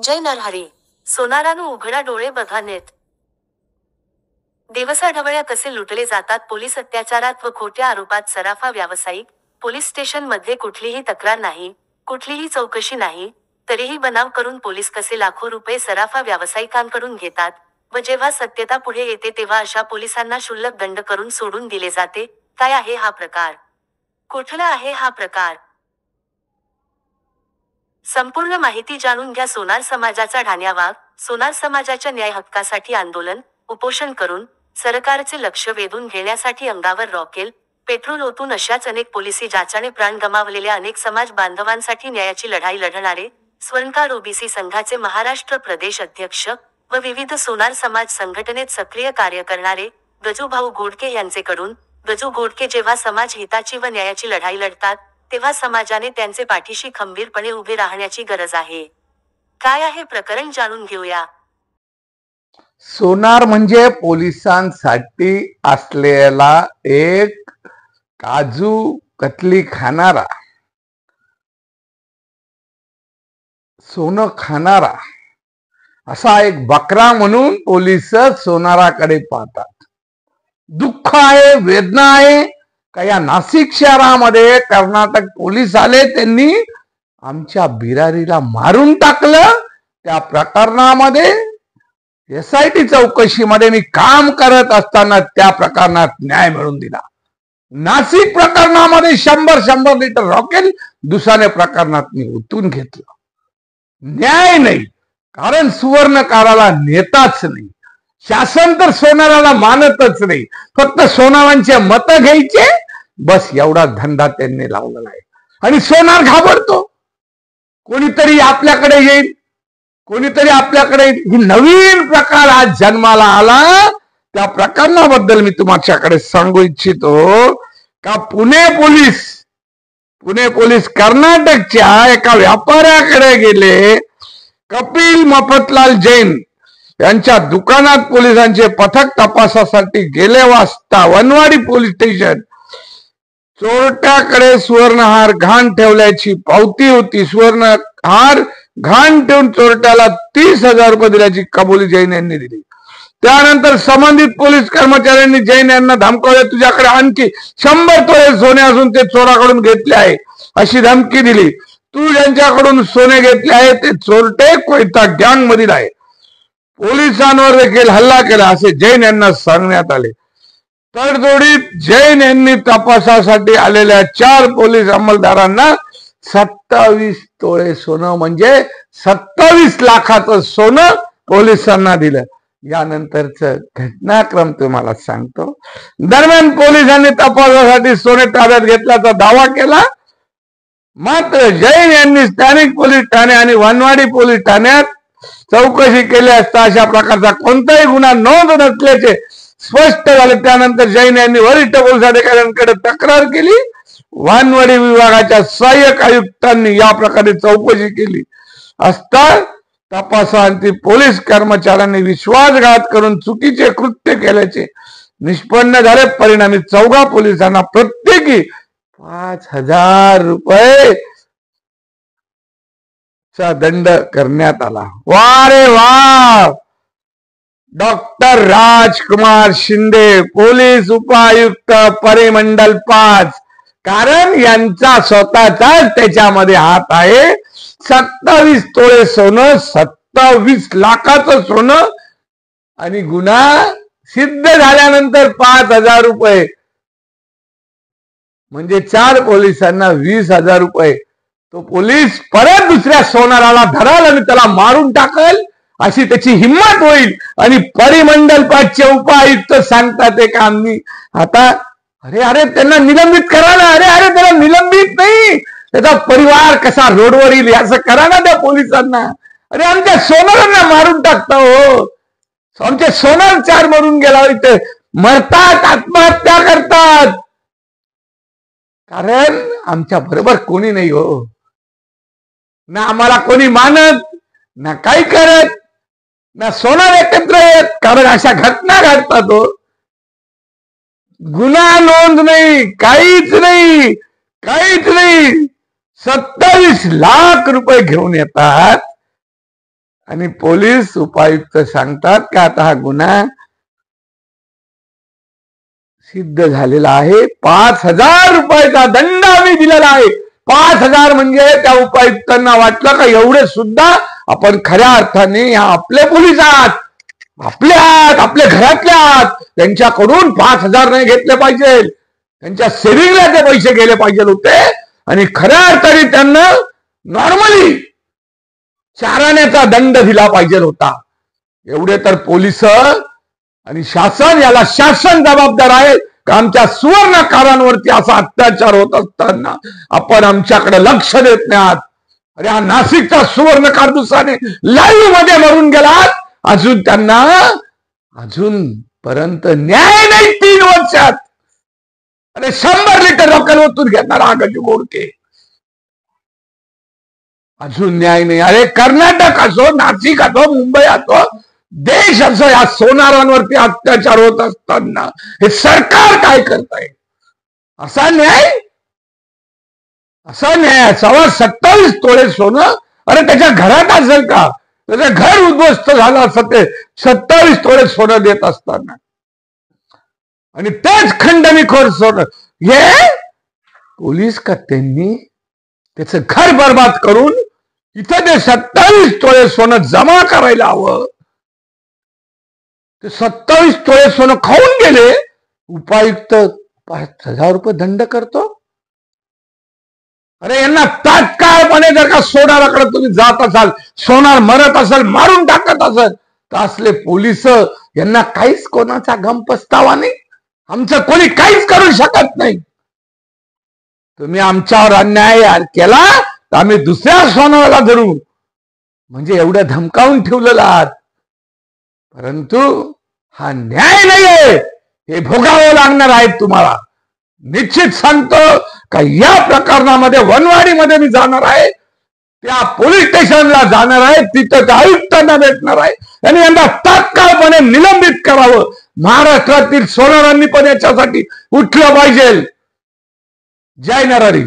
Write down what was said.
जय नरहरी. सोनारानं उघडा डोळे बघा नेत. दिवसाढवळ्या कसे लुटले जातात पोलीस अत्याचारात व खोट्या आरोपात सराफा व्यावसायिक. पोलीस स्टेशन मध्ये कुठलीही तक्रार नाही, कुठलीही चौकशी नाही, तरीही बनाव करून पोलीस कसे लाखो रुपये सराफा व्यावसायिकांकडून घेतात व जेव्हा सत्यता पुढे येते तेव्हा अशा पोलिसांना क्षुल्लक दंड करून सोडून दिले जाते. काय आहे हा प्रकार? कुठला आहे हा प्रकार? संपूर्ण माहिती जाणून घ्या. सोनार समाजाचा ढाण्या वाघ. सोनार समाजाच्या न्याय हक्कासाठी आंदोलन, उपोषण करून सरकारचे लक्ष वेधून घेण्यासाठी अंगावर रॉकेल, पेट्रोल ओतून अशाच अनेक पोलिसी ज्याच्याने प्राण गमावलेल्या अनेक समाज बांधवांसाठी न्यायाची लढाई लढणारे स्वर्णकार ओबीसी संघाचे महाराष्ट्र प्रदेश अध्यक्ष व विविध सोनार समाज संघटनेत सक्रिय कार्य करणारे गजूभाऊ घोडके यांचेकडून. गजू घोडके जेव्हा समाज हिताची व न्यायाची लढाई लढतात तेव्हा समाजाने त्यांचे पाठीशी खंबीरपणे उभे राहण्याची गरज आहे. काय आहे प्रकरण जाणून घेऊया. सोनार म्हणजे पोलिसांसाठी असलेला एक काजू कतली खाणारा, सोनं खाणारा असा एक बकरा म्हणून पोलिस सोनाराकडे पाहतात. दुःख आहे, वेदना आहे का या नाशिक शहरामध्ये कर्नाटक पोलीस आले, त्यांनी आमच्या बिरारीला मारून टाकलं. त्या प्रकरणामध्ये SIT चौकशीमध्ये मी काम करत असताना त्या प्रकरणात न्याय मिळवून दिला. नाशिक प्रकरणामध्ये 100 लिटर रॉकेल दुसऱ्या प्रकरणात मी ओतून घेतलं. न्याय नाही, कारण सुवर्णकाराला नेताच नाही. शासन तर सोनाराला मानतच नाही. फक्त सोनारांचे मत घ्यायचे, बस एवढा धंदा त्यांनी लावलेला आहे. आणि सोनार घाबरतो. कोणीतरी आपल्याकडे येईल, कोणीतरी आपल्याकडे येईल. ही नवीन प्रकार आज जन्माला आला. त्या प्रकरणाबद्दल मी तुमच्याकडे सांगू इच्छितो का पुणे पोलीस कर्नाटकच्या एका व्यापाऱ्याकडे गेले. कपिल मफतलाल जैन यांच्या दुकानात पोलिसांचे पथक तपासासाठी गेले वाजता वनवाडी पोलीस स्टेशन. चोरट्याकडे सुवर्णहार घाण ठेवल्याची पावती होती. सुवर्णहार घाण ठेवून चोरट्याला 30,000 रुपये दिल्याची कबुली जैन यांनी दिली. त्यानंतर संबंधित पोलीस कर्मचाऱ्यांनी जैन यांना धमकावले, तुझ्याकडे आणखी 100 तोळे सोने असून ते चोराकडून घेतले आहे अशी धमकी दिली. तू ज्यांच्याकडून सोने घेतले आहे ते चोरटे कोयता गँग मधील आहे. पोलिसांवर देखील हल्ला केला असे जैन यांना सांगण्यात आले. तडजोडीत जैन यांनी तपासासाठी आलेल्या 4 पोलीस अंमलदारांना 27 तोळे सोनं म्हणजे 27 लाखाचं सोनं पोलिसांना दिलं. यानंतरच घटनाक्रम तुम्हाला सांगतो. दरम्यान पोलिसांनी तपासासाठी सोने ताब्यात घेतल्याचा दावा केला. मात्र जैन यांनी स्थानिक पोलीस ठाणे आणि वनवाडी पोलीस ठाण्यात चौकशी केली असता अशा प्रकारचा कोणताही गुन्हा नोंद नसल्याचे स्पष्ट झाले. त्यानंतर जैन यांनी वरिष्ठ पोलीस अधिकाऱ्यांकडे तक्रार केली. वनवाडी विभागाच्या सहाय्यक आयुक्तांनी या प्रकारे चौकशी केली असता तपासांती पोलीस कर्मचाऱ्यांनी विश्वासघात करून चुकीचे कृत्य केल्याचे निष्पन्न झाले. परिणामी 4 पोलिसांना प्रत्येकी 5,000 रुपये दंड करण्यात आला. वा रे वा. डॉक्टर राजकुमार शिंदे, पोलीस उपायुक्त परिमंडल 5. कारण यांचा स्वतःचा त्याच्यामध्ये हात आहे. 27 तोळे सोनं, 27 लाखाचं सोनं आणि गुन्हा सिद्ध झाल्यानंतर 5,000 रुपये म्हणजे 4 पोलिसांना 20,000 रुपये. तो पोलीस परत दुसऱ्या सोनाराला धराल आणि त्याला मारून टाकल अशी त्याची हिंमत होईल. आणि परिमंडल 5चे उपायुक्त सांगतात का आम्ही आता अरे त्यांना निलंबित करा ना. अरे त्याला निलंबित नाही, त्याचा परिवार कसा रोडवर येईल असं करा ना त्या पोलिसांना. अरे आमच्या सोनारांना मारून टाकता हो. आमचे सोनार 4 मरून गेला, इथे मरतात, आत्महत्या करतात. कारण आमच्या बरोबर कोणी नाही हो. ना आम्हाला कोणी मानत, ना काही करत, ना सोनार एकत्र येत. कारण अशा घटना घडतात हो. गुन्हा नोंद नाही, काहीच नाही. 27 लाख रुपये घेऊन येतात. आणि पोलीस उपायुक्त सांगतात की आता हा गुन्हा सिद्ध झालेला आहे, 5,000 रुपयाचा दंड आम्ही दिलेला आहे. 5,000 म्हणजे त्या उपायुक्तांना वाटलं का एवढे सुद्धा आपण खऱ्या अर्थाने या आपले पोलीस आहात, आपल्या घरातल्या आहात, त्यांच्याकडून 5,000 नाही घेतले पाहिजे, त्यांच्या सेव्हिंगला ते पैसे गेले पाहिजे होते आणि खऱ्या अर्थाने त्यांना नॉर्मली 4 आण्याचा दंड दिला पाहिजे होता. एवढे तर पोलीस आणि शासन, याला शासन जबाबदार आहे का आमच्या सुवर्णकारांवरती असा अत्याचार होत असताना आपण आमच्याकडे लक्ष देत नाही आहात. अरे हा नाशिकचा सुवर्णकार दुसऱ्याने लाईव्ह मध्ये मरून गेलात, अजून त्यांना पर्यंत न्याय नाही 3 वर्षात. अरे 100 लिटर रॉकेल ओतून घेणार हा गजू गोडके, अजून न्याय नाही. अरे कर्नाटक असो, नाशिक असो, मुंबई असो, देश असो, या सोनारांवरती अत्याचार होत असताना हे सरकार काय करताय? असा न्याय 27 तोळे सोनं, अरे त्याच्या घरात असेल का? त्याचं घर उद्ध्वस्त झालं असं ते 27 तोळे सोनं देत असताना, आणि तेच खंडणीखोर सोनं हे पोलीस का त्यांनी त्याचं घर बर्बाद करून इथं ते 27 तोळे सोनं जमा करायला हवं. ते 27 तोळे सोनं खाऊन गेले. उपायुक्त 5,000 रुपये दंड करतो. अरे यांना तात्काळपणे जर का सोनाराकडे तुम्ही जात असाल, सोनार मरत असेल, मारून टाकत असेल, तर असले पोलीस यांना काहीच कोणाचा गम पस्तावा नाही, आमचं कोणी काहीच करू शकत नाही. तुम्ही आमच्यावर अन्याय केला तर आम्ही दुसऱ्या सोनाराला धरू, म्हणजे एवढं धमकावून ठेवलेलं आहात. परंतु हा न्याय नाहीये, हे भोगावं लागणार आहे तुम्हाला. निश्चित सांगतो का या प्रकरणामध्ये वनवाडीमध्ये मी जाणार आहे, त्या पोलीस स्टेशनला जाणार आहे, तिथं त्या आयुक्तांना भेटणार आहे आणि यांना तात्काळपणे निलंबित करावं. महाराष्ट्रातील सोनारांनी पण याच्यासाठी उठलं पाहिजे. जय नरहरी.